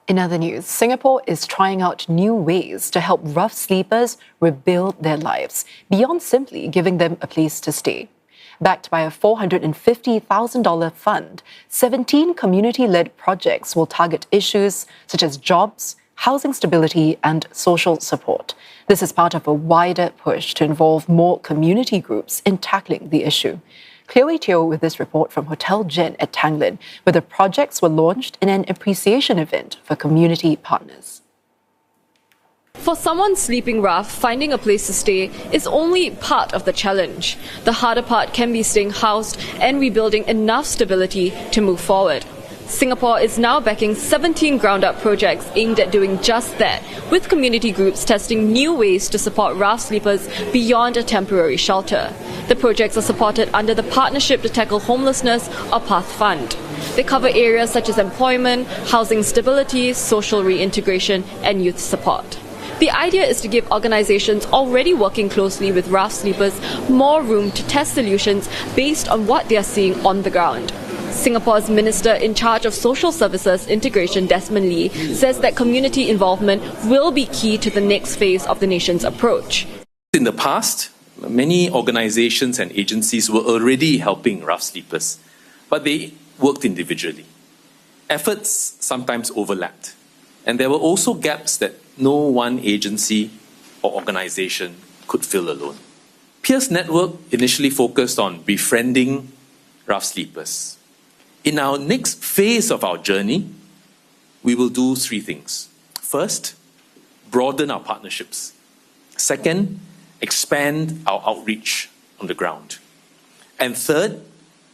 In other news, Singapore is trying out new ways to help rough sleepers rebuild their lives, beyond simply giving them a place to stay. Backed by a $450,000 fund, 17 community-led projects will target issues such as jobs, housing stability, and social support. This is part of a wider push to involve more community groups in tackling the issue. Chloe Teo with this report from Hotel Jen at Tanglin, where the projects were launched in an appreciation event for community partners. For someone sleeping rough, finding a place to stay is only part of the challenge. The harder part can be staying housed and rebuilding enough stability to move forward. Singapore is now backing 17 ground-up projects aimed at doing just that, with community groups testing new ways to support rough sleepers beyond a temporary shelter. The projects are supported under the Partnership to Tackle Homelessness or PATH Fund. They cover areas such as employment, housing stability, social reintegration, and youth support. The idea is to give organizations already working closely with rough sleepers more room to test solutions based on what they are seeing on the ground. Singapore's Minister in charge of Social Services Integration, Desmond Lee, says that community involvement will be key to the next phase of the nation's approach. In the past, many organizations and agencies were already helping rough sleepers, but they worked individually. Efforts sometimes overlapped, and there were also gaps that no one agency or organization could fill alone. Peers Network initially focused on befriending rough sleepers. In our next phase of our journey, we will do three things. First, broaden our partnerships. Second, expand our outreach on the ground. And third,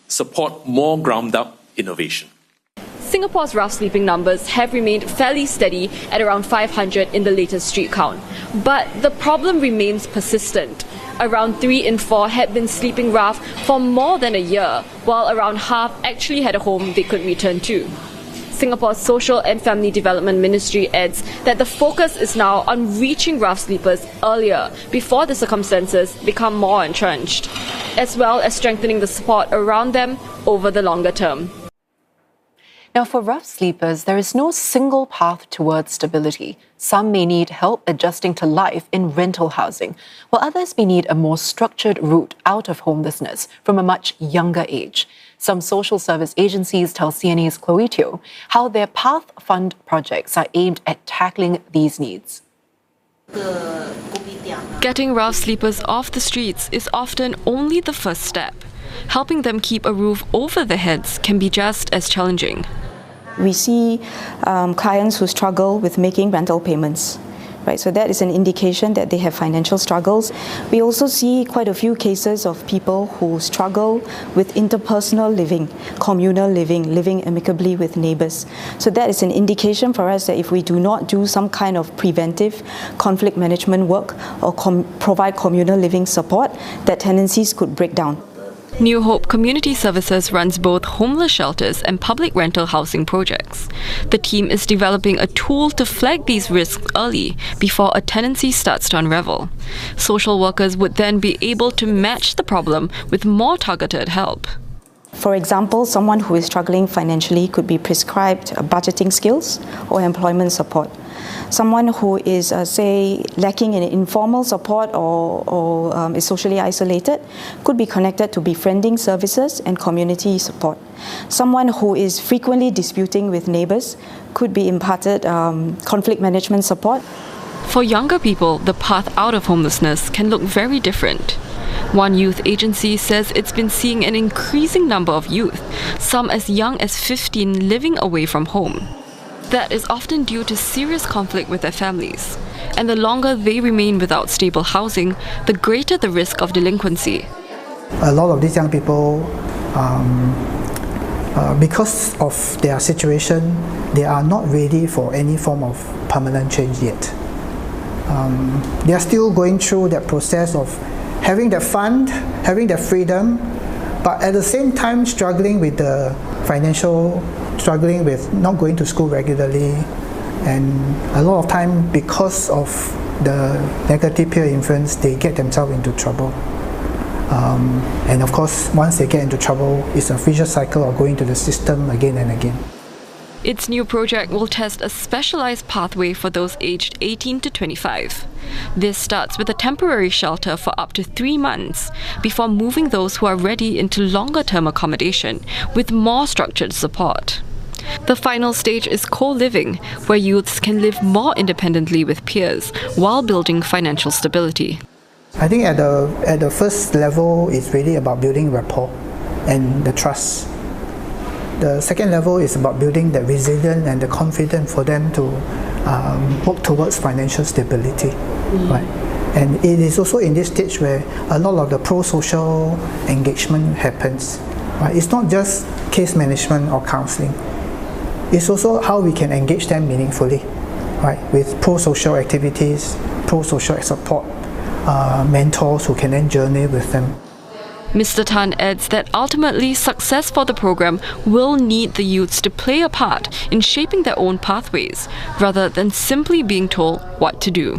support more ground-up innovation. Singapore's rough sleeping numbers have remained fairly steady at around 500 in the latest street count. But the problem remains persistent. Around 3 in 4 had been sleeping rough for more than a year, while around half actually had a home they could return to. Singapore's Social and Family Development Ministry adds that the focus is now on reaching rough sleepers earlier, before the circumstances become more entrenched, as well as strengthening the support around them over the longer term. Now, for rough sleepers, there is no single path towards stability. Some may need help adjusting to life in rental housing, while others may need a more structured route out of homelessness from a much younger age. Some social service agencies tell CNA's Chloe Teo how their PATH Fund projects are aimed at tackling these needs. Getting rough sleepers off the streets is often only the first step. Helping them keep a roof over their heads can be just as challenging. We see clients who struggle with making rental payments, right? So that is an indication that they have financial struggles. We also see quite a few cases of people who struggle with interpersonal living, communal living, living amicably with neighbours. So that is an indication for us that if we do not do some kind of preventive conflict management work or provide communal living support, that tendencies could break down. New Hope Community Services runs both homeless shelters and public rental housing projects. The team is developing a tool to flag these risks early before a tenancy starts to unravel. Social workers would then be able to match the problem with more targeted help. For example, someone who is struggling financially could be prescribed budgeting skills or employment support. Someone who is, say, lacking in informal support or is socially isolated could be connected to befriending services and community support. Someone who is frequently disputing with neighbours could be imparted conflict management support. For younger people, the path out of homelessness can look very different. One youth agency says it's been seeing an increasing number of youth, some as young as 15, living away from home. That is often due to serious conflict with their families. And the longer they remain without stable housing, the greater the risk of delinquency. A lot of these young people, because of their situation, they are not ready for any form of permanent change yet. They are still going through that process of having the fund, having the freedom, but at the same time struggling with the financial, struggling with not going to school regularly, and a lot of time because of the negative peer influence, they get themselves into trouble. And of course, once they get into trouble, it's a vicious cycle of going to the system again and again. Its new project will test a specialized pathway for those aged 18 to 25. This starts with a temporary shelter for up to 3 months before moving those who are ready into longer-term accommodation with more structured support. The final stage is co-living, where youths can live more independently with peers while building financial stability. I think at the first level, it's really about building rapport and the trust. The second level is about building the resilience and the confidence for them to work towards financial stability. Right? And it is also in this stage where a lot of the pro-social engagement happens. Right? It's not just case management or counseling. It's also how we can engage them meaningfully, right? With pro-social activities, pro-social support, mentors who can then journey with them. Mr. Tan adds that ultimately success for the program will need the youths to play a part in shaping their own pathways, rather than simply being told what to do.